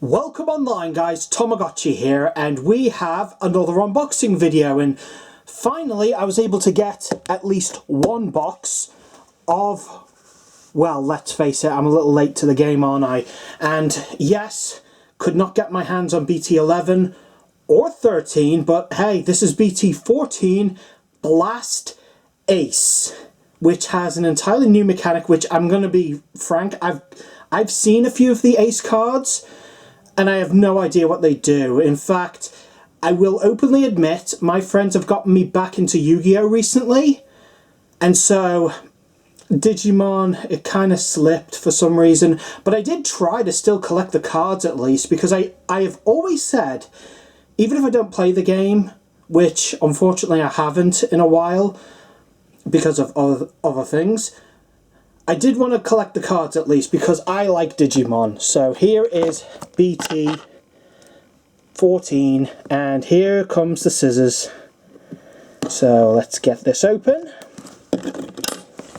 Welcome online guys, TomoGotchi here, and we have another unboxing video, and finally I was able to get at least one box of, well, let's face it, I'm a little late to the game, aren't I? And yes, could not get my hands on BT11 or 13, but hey, this is BT14 Blast Ace, which has an entirely new mechanic, which I'm going to be frank, I've seen a few of the Ace cards, and I have no idea what they do. In fact, I will openly admit, my friends have gotten me back into Yu-Gi-Oh! Recently, and so Digimon, it kind of slipped for some reason, but I did try to still collect the cards at least, because I have always said, even if I don't play the game, which unfortunately I haven't in a while, because of other things, I did want to collect the cards at least because I like Digimon. So here is BT14 and here comes the scissors. So let's get this open.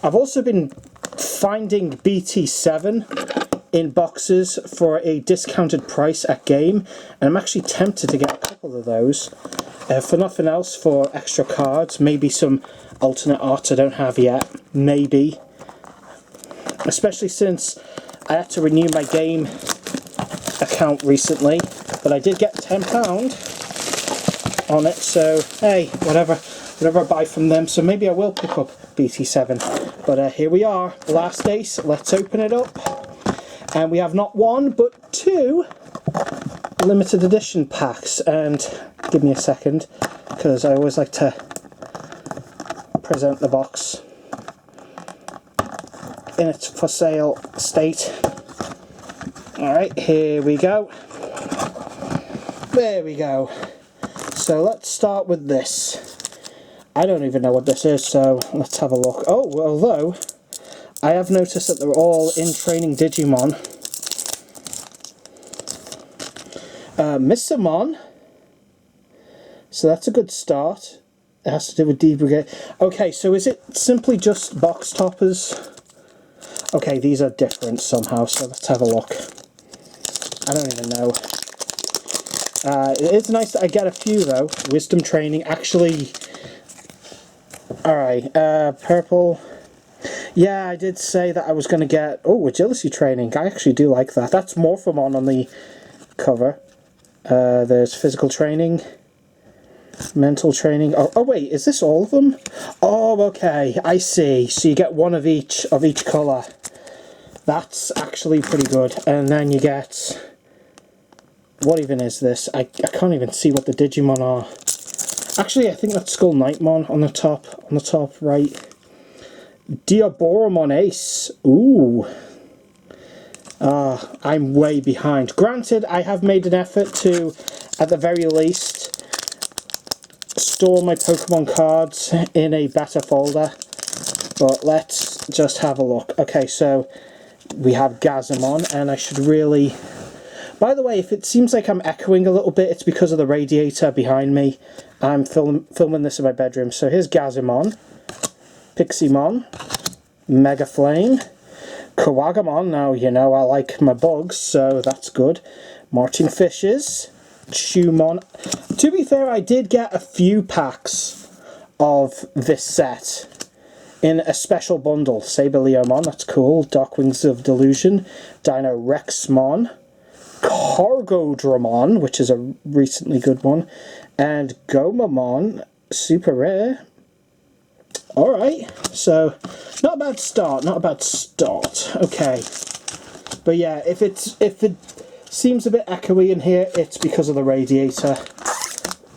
I've also been finding BT7 in boxes for a discounted price at Game, and I'm actually tempted to get a couple of those. For nothing else, for extra cards, maybe some alternate art I don't have yet, maybe. Especially since I had to renew my Game account recently, but I did get £10 on it, so hey, whatever I buy from them, so maybe I will pick up BT7. But here we are, Blast Ace, let's open it up. And we have not one, but two limited edition packs, and give me a second, because I always like to present the box in its for sale state. Alright, here we go. There we go. So let's start with this. I don't even know what this is, so let's have a look. Oh, although I have noticed that they're all in training Digimon. Missamon. So that's a good start. It has to do with D-Brigade. Okay, so is it simply just box toppers? Okay, these are different somehow, so let's have a look. I don't even know. It is nice that I get a few, though. Wisdom training, actually. Alright, purple. Yeah, I did say that I was going to get... Oh, agility training. I actually do like that. That's Morphomon on the cover. There's physical training. Mental training. Oh, wait, is this all of them? Oh, okay, I see. So you get one of each colour. That's actually pretty good. And then you get... What even is this? I can't even see what the Digimon are. Actually, I think that's Skull Knightmon on the top right. Diaboromon Ace. Ooh. I'm way behind. Granted, I have made an effort to, at the very least, store my Pokemon cards in a better folder, but let's just have a look. Okay, so we have Gazamon, and I should really... By the way, if it seems like I'm echoing a little bit, it's because of the radiator behind me. I'm filming this in my bedroom. So here's Gazamon, Piximon, Mega Flame, Kawagamon. Now, you know, I like my bugs, so that's good. Marching Fishes, Shumon. To be fair, I did get a few packs of this set in a special bundle. Saberleomon, that's cool. Dark Wings of Delusion, Dino Rexmon, Cargodramon, which is a recently good one, and Gomamon, super rare. Alright, so not a bad start, okay. But yeah, if it seems a bit echoey in here, it's because of the radiator.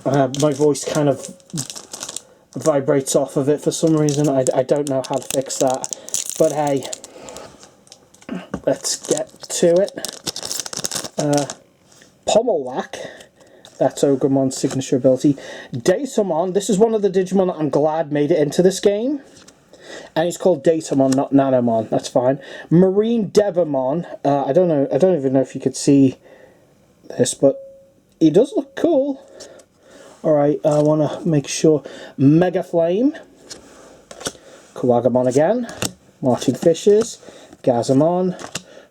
My voice kind of vibrates off of it for some reason. I don't know how to fix that. But hey, let's get to it. Pommelwhack, that's Ogramon's signature ability. Datamon, this is one of the Digimon that I'm glad made it into this game. And he's called Datamon, not Nanomon, that's fine. Marine Devamon, I don't even know if you could see this, but he does look cool. Alright, I want to make sure. Mega Flame, Kawagamon again, Marching Fishes, Gazamon,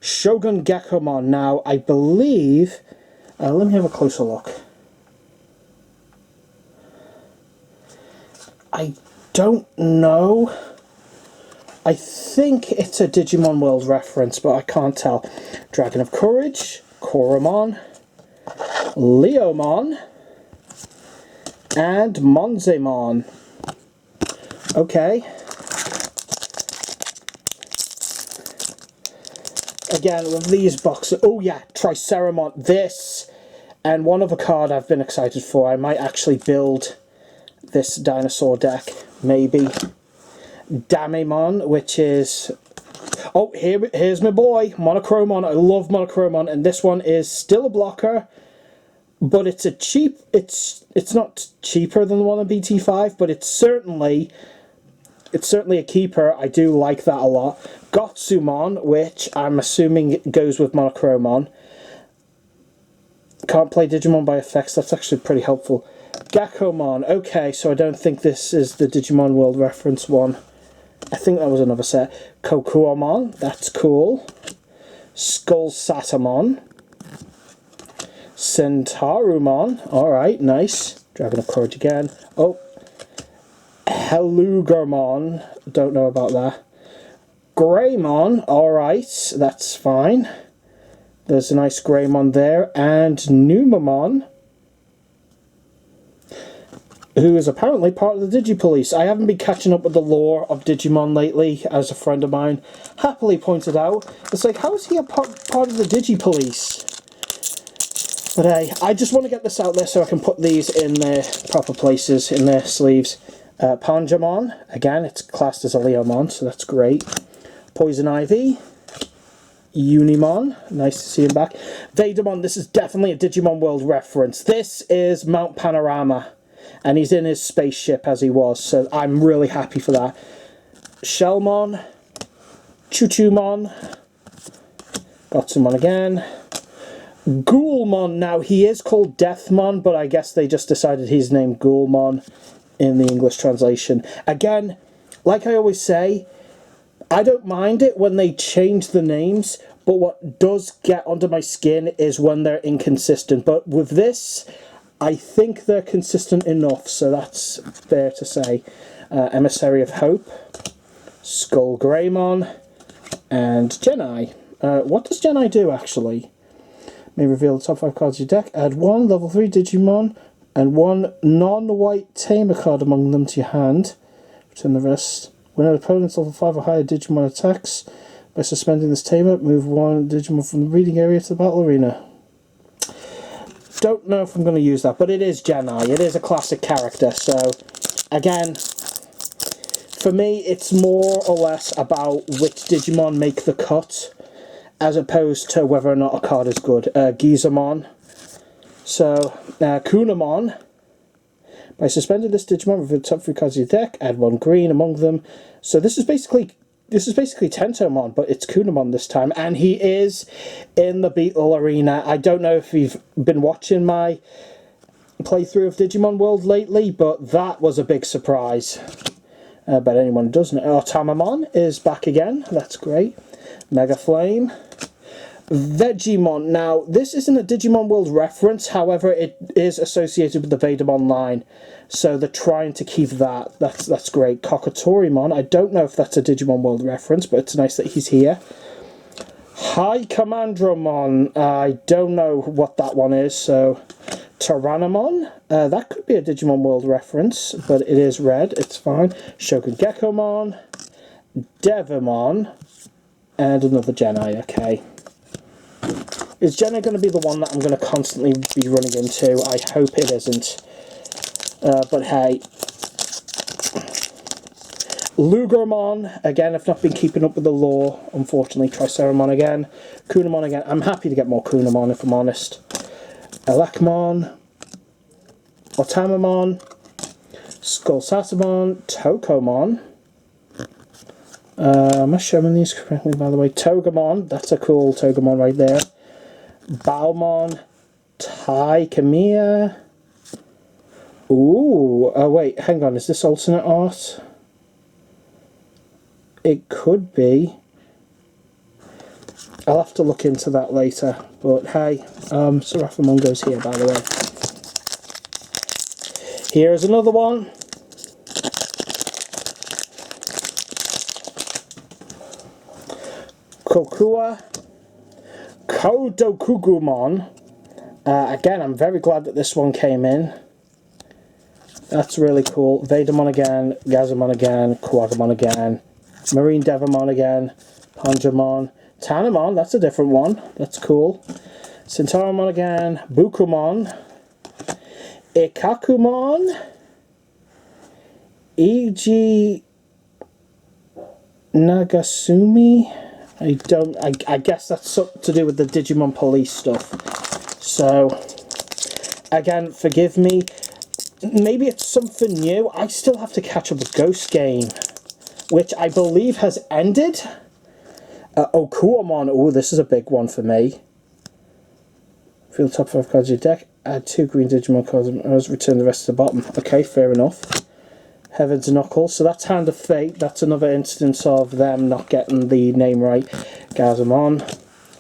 Shogun Gekomon. Now, I believe... let me have a closer look. I don't know. I think it's a Digimon World reference, but I can't tell. Dragon of Courage, Koromon, Leomon, and Monzemon. Okay. Again, with these boxes... Oh yeah, Triceramon. This, and one other card I've been excited for. I might actually build this dinosaur deck, maybe. Damemon, which is... Oh, here's my boy, Monochromon. I love Monochromon, and this one is still a blocker, but it's a cheap... It's not cheaper than the one on BT5, but it's certainly a keeper. I do like that a lot. Gotsumon, which I'm assuming goes with Monochromon. Can't play Digimon by effects. That's actually pretty helpful. Gakomon. Okay, so I don't think this is the Digimon World reference one. I think that was another set. Kokuomon, that's cool. Skullsatamon. Centaurumon, alright, nice. Dragon of Courage again. Oh. Helugermon, don't know about that. Greymon, alright, that's fine. There's a nice Greymon there. And Numamon, who is apparently part of the Digipolice. I haven't been catching up with the lore of Digimon lately, as a friend of mine happily pointed out. It's like, how is he a part of the Digipolice? But hey, I just want to get this out there so I can put these in their proper places, in their sleeves. Panjamon, again, it's classed as a Leomon, so that's great. Poison Ivy. Unimon, nice to see him back. Vaidamon, this is definitely a Digimon World reference. This is Mount Panorama, and he's in his spaceship as he was, so I'm really happy for that. Shellmon, Chuchumon, Gotsumon again. Ghoulmon, now he is called Deathmon, but I guess they just decided he's named Ghoulmon in the English translation. Again, like I always say, I don't mind it when they change the names, but what does get under my skin is when they're inconsistent. But with this, I think they're consistent enough, so that's fair to say. Emissary of Hope, Skull Greymon, and Genai. What does Genai do, actually? May reveal the top 5 cards of your deck. Add 1 level 3 Digimon and 1 non-white Tamer card among them to your hand. Return the rest. When an opponent's level 5 or higher Digimon attacks, by suspending this Tamer, move 1 Digimon from the breeding area to the battle arena. Don't know if I'm going to use that, but it is Genai. It is a classic character, so again, for me, it's more or less about which Digimon make the cut, as opposed to whether or not a card is good. Gizamon. So, Kunamon. By suspending this Digimon with the top 3 cards of your deck, add 1 green among them. So this is basically Tentomon, but it's Kunamon this time, and he is in the Beetle Arena. I don't know if you've been watching my playthrough of Digimon World lately, but that was a big surprise. But anyone doesn't. Tamamon is back again. That's great. Mega Flame. Vegemon. Now, this isn't a Digimon World reference, however, it is associated with the Vaidamon line, so they're trying to keep that. That's great. Kokatorimon. I don't know if that's a Digimon World reference, but it's nice that he's here. High Commandromon. I don't know what that one is, so... Tyrannomon. That could be a Digimon World reference, but it is red. It's fine. Shogun Gekomon. Devamon. And another Genai, okay. Is Genai going to be the one that I'm going to constantly be running into? I hope it isn't. But hey. Lugermon, again, I've not been keeping up with the lore, unfortunately. Triceramon again. Kunamon again. I'm happy to get more Kunamon, if I'm honest. Elecmon. Otamamon. Skullsatamon. Tokomon. Am I showing these correctly, by the way? Togemon, that's a cool Togemon right there. Baumon, Taikamiya. Ooh, oh wait, hang on, is this alternate art? It could be. I'll have to look into that later. But hey, Seraphimongo's here, by the way. Here's another one. Kokua Kodokugumon. Again, I'm very glad that this one came in. That's really cool. Vadermon again, Gazamon again, Kuwagamon again, Marine Devamon again, Panjamon, Tanamon, that's a different one. That's cool. Centauramon again, Bukumon, Ikakumon, Iji Nagasumi. I guess that's something to do with the Digimon Police stuff. So, again, forgive me. Maybe it's something new. I still have to catch up with Ghost Game, which I believe has ended. Okuamon. Oh, this is a big one for me. Field top 5 cards of your deck. Add 2 green Digimon cards and return the rest to the bottom. Okay, fair enough. Heaven's Knuckle. So that's Hand of Fate. That's another instance of them not getting the name right. Gazamon,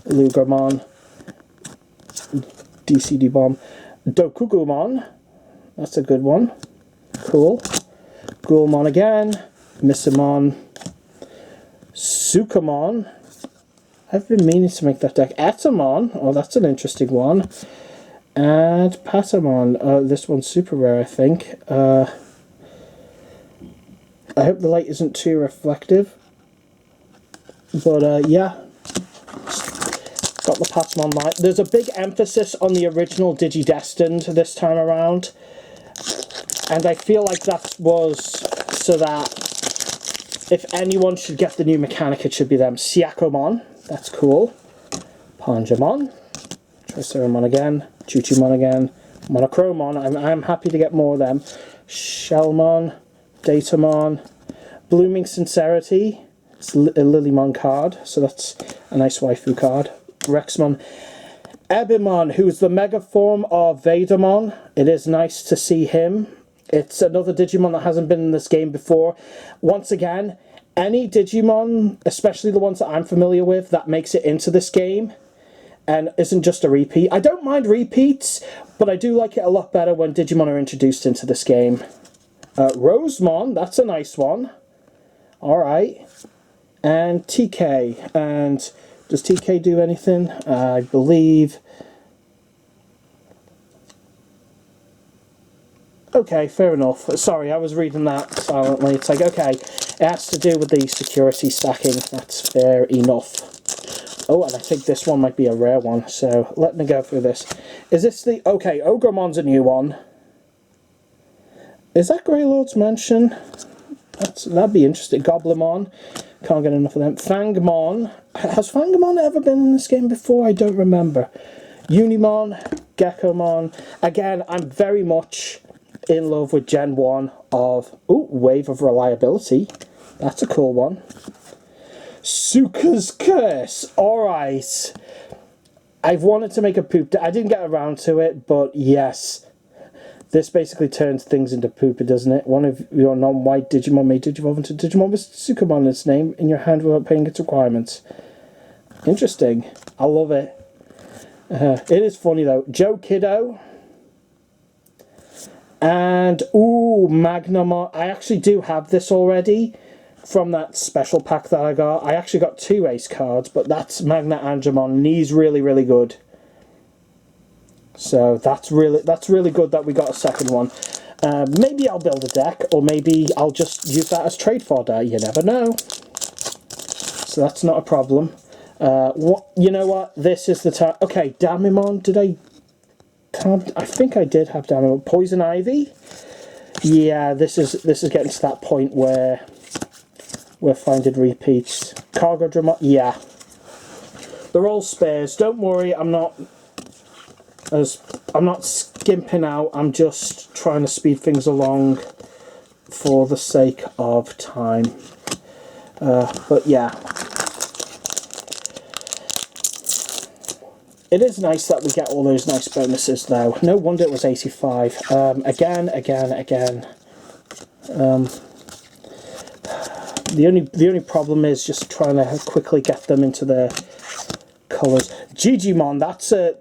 Lugamon, DCD Bomb, Dokugumon. That's a good one. Cool. Ghoulmon again. Missamon. Sukamon. I've been meaning to make that deck. Etamon. Oh, that's an interesting one. And Patamon. This one's super rare, I think. I hope the light isn't too reflective. But, yeah. Got the Patamon light. There's a big emphasis on the original Digidestined this time around. And I feel like that was so that if anyone should get the new mechanic, it should be them. Siakomon. That's cool. Panjamon. Triceramon again. Chuchumon again. Monochromon. I'm happy to get more of them. Shellmon. Datamon. Blooming Sincerity. It's a Lilymon card, so that's a nice waifu card. Rexmon. Ebimon, who's the mega form of Vadermon. It is nice to see him. It's another Digimon that hasn't been in this game before. Once again, any Digimon, especially the ones that I'm familiar with, that makes it into this game and isn't just a repeat. I don't mind repeats, but I do like it a lot better when Digimon are introduced into this game. Rosemon, that's a nice one. Alright. And TK. And does TK do anything? I believe... Okay, fair enough. Sorry, I was reading that silently. It's like, okay, it has to do with the security stacking. That's fair enough. Oh, and I think this one might be a rare one, so let me go through this. Is this the... Okay, Ogremon's a new one. Is that Greylord's Mansion? That'd be interesting. Goblimon. Can't get enough of them. Fangmon. Has Fangmon ever been in this game before? I don't remember. Unimon. Gekomon. Again, I'm very much in love with Gen 1 of... Ooh, Wave of Reliability. That's a cool one. Suka's Curse. Alright. I've wanted to make a poop... I didn't get around to it, but yes. This basically turns things into pooper, doesn't it? One of your non-white Digimon may digivolve into Digimon with Sukamon in its name in your hand without paying its requirements. Interesting. I love it. It is funny though. Joe Kiddo. And, ooh, Magnamon. I actually do have this already from that special pack that I got. I actually got 2 ace cards, but that's Magna Angemon, and he's really, really good. So that's really good that we got a second one. Maybe I'll build a deck, or maybe I'll just use that as trade fodder. You never know. So that's not a problem. You know what? This is the time. Okay, Damimon. Did I think I did have Damimon. Poison Ivy. Yeah, this is getting to that point where we're finding repeats. Cargo Dramon. Yeah, they're all spares. Don't worry. I'm not skimping out. I'm just trying to speed things along for the sake of time. But yeah, it is nice that we get all those nice bonuses though. No wonder it was 85. Again. The only problem is just trying to quickly get them into the colours. Digimon, that's a...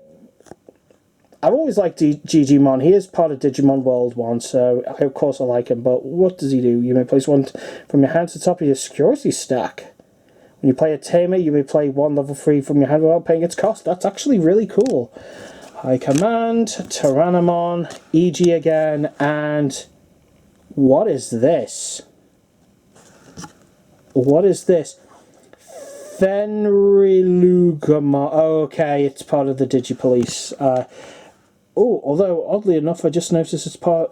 I've always liked Digimon. He is part of Digimon World 1, so of course I like him, but what does he do? You may place one from your hand to the top of your security stack. When you play a Tamer, you may play one level 3 from your hand without paying its cost. That's actually really cool. High Command, Tyrannomon, EG again, and... what is this? What is this? Fenrilugamon. Oh, okay, it's part of the Digipolice. Oh, although oddly enough, I just noticed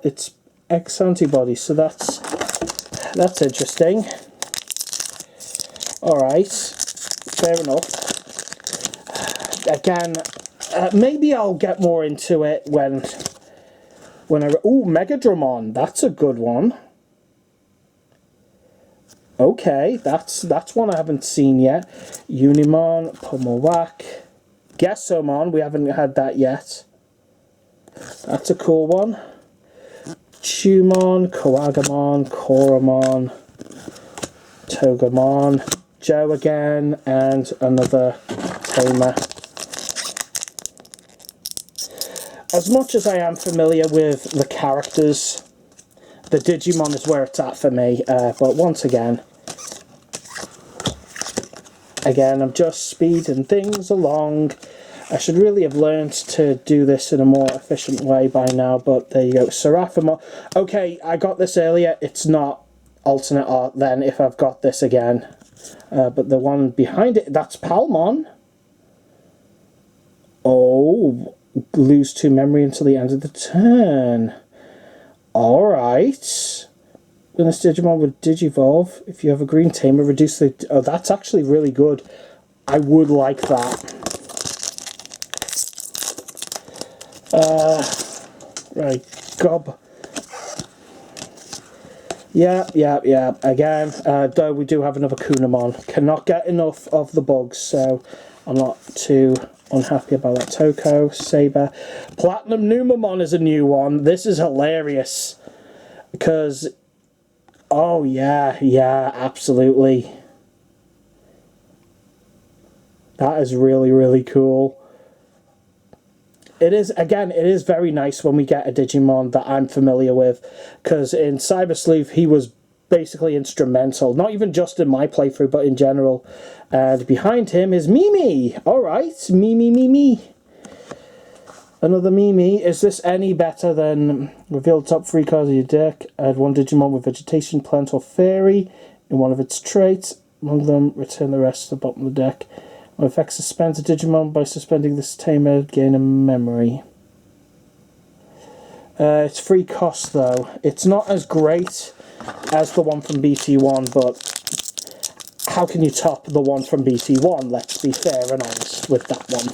it's X antibody, so that's interesting. All right, fair enough. Again, maybe I'll get more into it when I... ooh, Megadramon. That's a good one. Okay, that's one I haven't seen yet. Unimon, Pomowak, Gesomon. We haven't had that yet. That's a cool one. Chumon, Koagamon, Koromon, Togemon, Joe again, and another Tamer. As much as I am familiar with the characters, the Digimon is where it's at for me, but once again, I'm just speeding things along. I should really have learned to do this in a more efficient way by now, but there you go. Seraphimon. Okay, I got this earlier. It's not alternate art then if I've got this again. But the one behind it, that's Palmon. Oh, lose 2 memory until the end of the turn. Alright. When this Digimon would Digivolve, if you have a green tamer, reduce the... oh, that's actually really good. I would like that. Right, gob. Yeah. Again, though we do have another Kunamon. Cannot get enough of the bugs, so I'm not too unhappy about that. Toko, Saber. Platinum Numamon is a new one. This is hilarious. Because... oh, yeah, absolutely. That is really, really cool. It is, again, it is very nice when we get a Digimon that I'm familiar with, because in Cyber Sleuth, he was basically instrumental, not even just in my playthrough, but in general. And behind him is Mimi. Alright, Mimi. Another Mimi. Is this any better than reveal the top 3 cards of your deck? Add one Digimon with Vegetation, Plant, or Fairy in one of its traits. Among them, return the rest to the bottom of the deck. When effect suspends a Digimon by suspending this tamer, gain a memory. It's free cost though. It's not as great as the one from BT1, but how can you top the one from BT1? Let's be fair and honest with that one.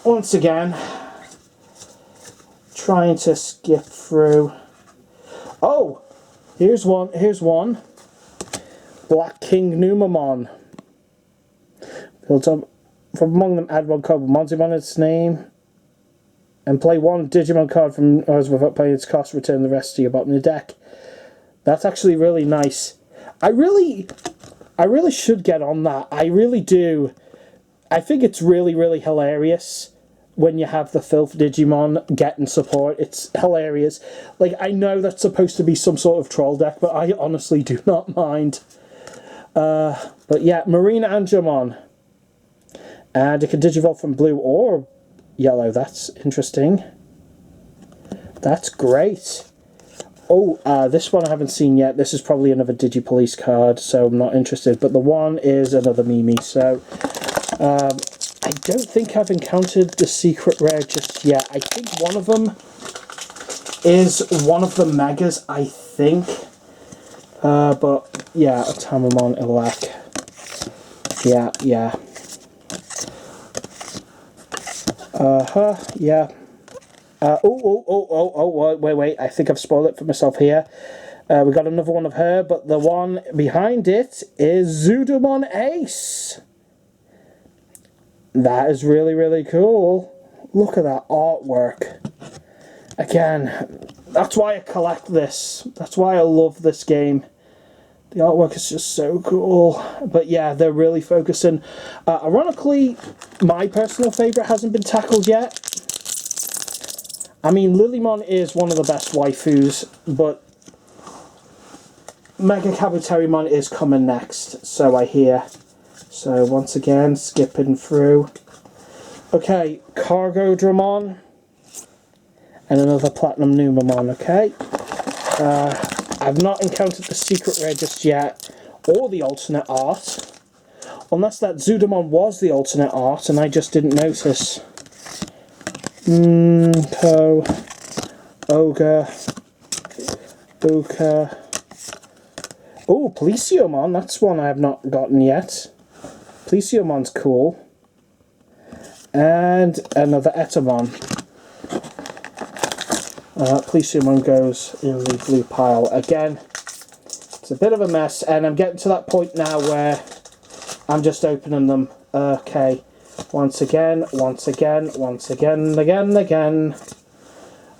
Once again, trying to skip through. Oh, here's one. Black King Numamon. Built up from among them, add one card with Monzimon its name, and play one Digimon card from ours without paying its cost. Return the rest to your bottom of the deck. That's actually really nice. I really should get on that. I really do. I think it's really, really hilarious when you have the Filth Digimon getting support. It's hilarious. Like, I know that's supposed to be some sort of troll deck, but I honestly do not mind. But yeah, Marina Angemon. And it can Digivolve from blue or yellow. That's interesting. That's great. Oh, this one I haven't seen yet. This is probably another Digipolice card, so I'm not interested. But the one is another Mimi, so... I don't think I've encountered the secret rare just yet. I think one of them is one of the Megas, I think. But, yeah, a Tamamon Ilak. Yeah. Yeah. Wait, I think I've spoiled it for myself here. We got another one of her, but the one behind it is Zudamon Ace. That is really, really cool. Look at that artwork. Again, that's why I collect this. That's why I love this game. The artwork is just so cool. But yeah, they're really focusing. Ironically, my personal favourite hasn't been tackled yet. I mean, Lilymon is one of the best waifus, but Mega Kabuterimon is coming next, so I hear. So once again, skipping through. Okay, Cargo Dramon. And another Platinum Numamon, okay? I've not encountered the secret rare just yet, or the alternate art. Unless that Zudamon was the alternate art, and I just didn't notice. Ogre. Buka. Oh, Policiomon, that's one I have not gotten yet. Policiomon's cool. And another Etamon. Policiomon goes in the blue pile. Again, it's a bit of a mess, and I'm getting to that point now where I'm just opening them. Okay, once again, again.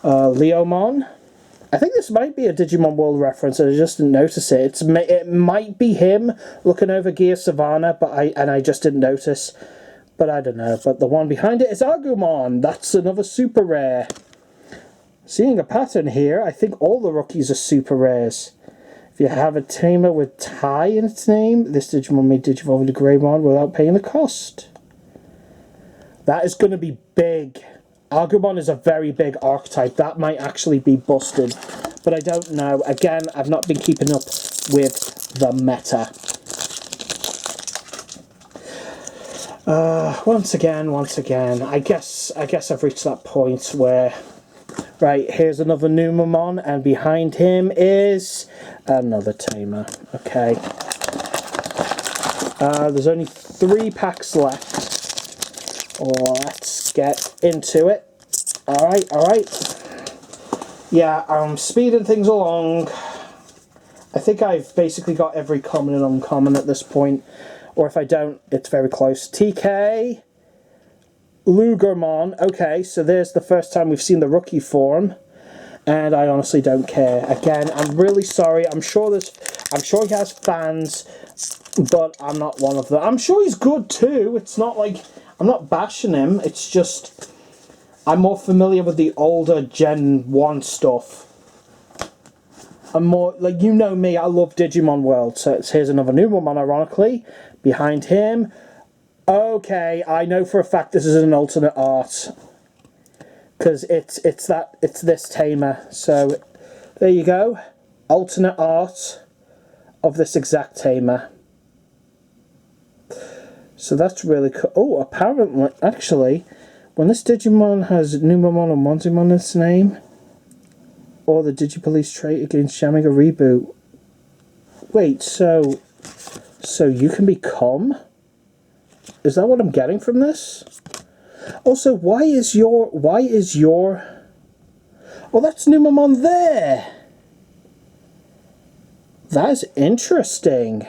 Leomon. I think this might be a Digimon World reference, and I just didn't notice it. It might be him looking over Gear Savannah, but I just didn't notice. But I don't know. But the one behind it is Agumon. That's another super rare. Seeing a pattern here, I think all the rookies are super rares. If you have a tamer with Tai in its name, this Digimon may digivolve into Greymon without paying the cost. That is going to be big. Agumon is a very big archetype. That might actually be busted. But I don't know. Again, I've not been keeping up with the meta. Once again. I guess I've reached that point where... Right, here's another Numamon, and behind him is another tamer. Okay. There's only 3 packs left. Let's get into it. Alright. Yeah, I'm speeding things along. I think I've basically got every common and uncommon at this point. Or if I don't, it's very close. TK... Lugermon. Okay, so there's the first time we've seen the rookie form, and I honestly don't care. Again, I'm really sorry. I'm sure he has fans, but I'm not one of them. I'm sure he's good too. It's not like I'm not bashing him. It's just I'm more familiar with the older Gen 1 stuff. I'm more like, you know me. I love Digimon World. So here's another Numamon, ironically, behind him. Okay, I know for a fact this is an alternate art, because it's this tamer. So there you go, alternate art of this exact tamer. So that's really cool. Oh, apparently, actually, when this Digimon has Numamon or Monzimon in its name, or the Digipolice trait against jamming a reboot. Wait, so you can become? Is that what I'm getting from this? Also, why is your... Oh, that's Numamon there! That is interesting.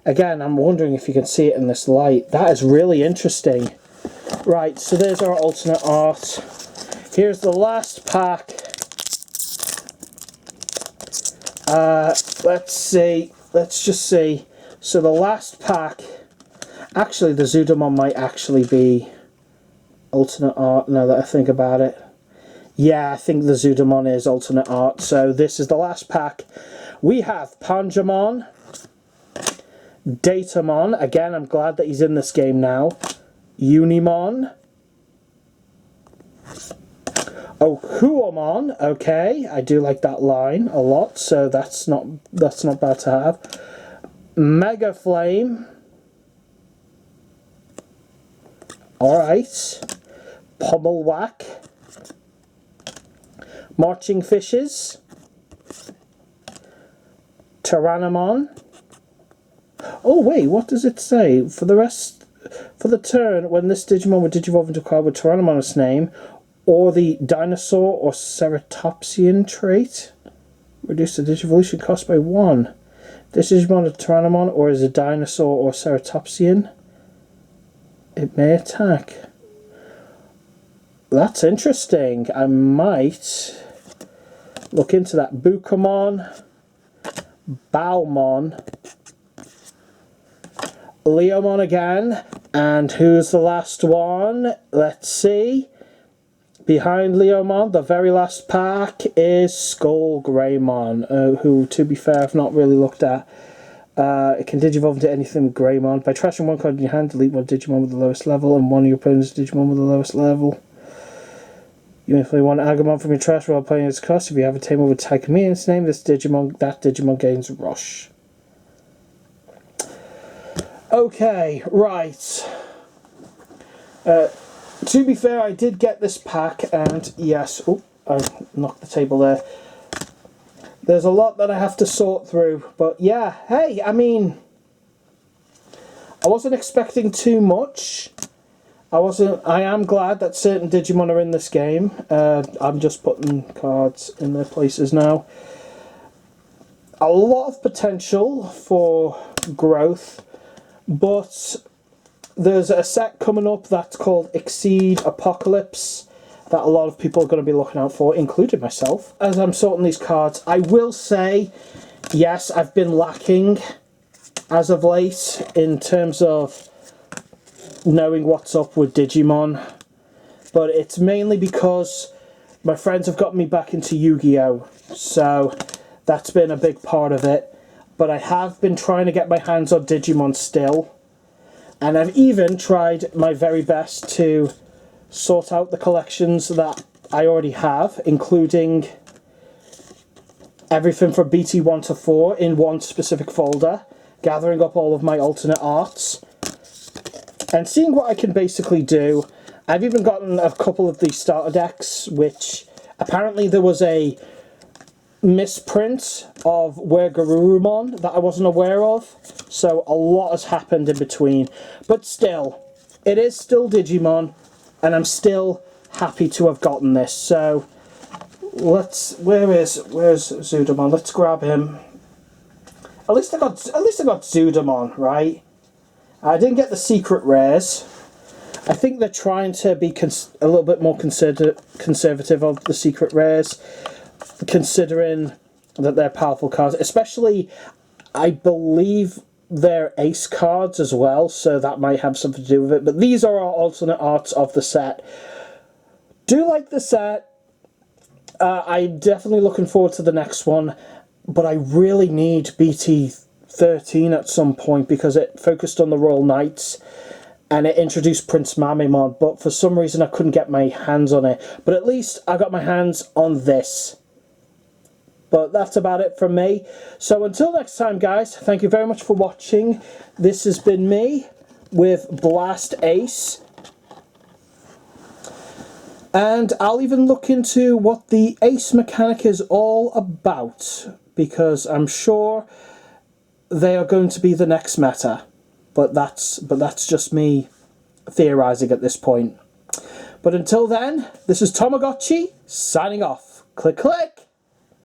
Again, I'm wondering if you can see it in this light. That is really interesting. Right, so there's our alternate art. Here's the last pack. Let's see. Let's just see. So the last pack... Actually, the Zudamon might actually be alternate art, now that I think about it. Yeah, I think the Zudamon is alternate art. So this is the last pack. We have Panjamon, Datamon. Again, I'm glad that he's in this game now. Unimon. Okuomon. Okay, I do like that line a lot, so that's not bad to have. Mega Flame. Alright. Pommelwhack. Marching Fishes. Tyrannomon. Oh wait, what does it say? For the turn, when this Digimon would digivolve into a card with Tyrannomon's name, or the dinosaur or ceratopsian trait, reduce the digivolution cost by 1. This Digimon is a Tyrannomon or is a dinosaur or ceratopsian, it may attack. That's interesting. I might look into that. Bukamon, Balmon, Leomon again, and who's the last one? Let's see. Behind Leomon, the very last pack is Skull Greymon, who, to be fair, I've not really looked at. It can digivolve into anything with Greymon. By trashing one card in your hand, delete one Digimon with the lowest level and one of your opponent's Digimon with the lowest level. You may play one Agumon from your trash while playing its cost. If you have a Tamer with Taikami in its name, that Digimon gains Rush. Okay, right. To be fair, I did get this pack, and yes, oh, I knocked the table there. There's a lot that I have to sort through, but yeah, hey, I mean, I wasn't expecting too much. I am glad that certain Digimon are in this game. I'm just putting cards in their places now. A lot of potential for growth, but there's a set coming up that's called Exceed Apocalypse that a lot of people are going to be looking out for, including myself. As I'm sorting these cards, I will say, yes, I've been lacking as of late in terms of knowing what's up with Digimon, but it's mainly because my friends have got me back into Yu-Gi-Oh! So that's been a big part of it. But I have been trying to get my hands on Digimon still, and I've even tried my very best to sort out the collections that I already have, including everything from BT1 to 4 in one specific folder, gathering up all of my alternate arts, and seeing what I can basically do. I've even gotten a couple of these starter decks, which apparently there was a misprint of Where Garurumon that I wasn't aware of, so a lot has happened in between. But still, it is still Digimon, and I'm still happy to have gotten this. So where's Zudamon? Let's grab him. At least I got Zudamon, right? I didn't get the secret rares. I think they're trying to be a little bit more conservative of the secret rares, considering that they're powerful cards. Especially, I believe they're ace cards as well, so that might have something to do with it. But these are our alternate arts of the set. Do like the set. I'm definitely looking forward to the next one, but I really need BT13 at some point because it focused on the Royal Knights and it introduced Prince Mamemon, but for some reason I couldn't get my hands on it. But at least I got my hands on this. But that's about it from me. So until next time, guys, thank you very much for watching. This has been me with Blast Ace. And I'll even look into what the Ace mechanic is all about, because I'm sure they are going to be the next meta. But that's just me theorizing at this point. But until then, this is TomoGotchi signing off. Click, click.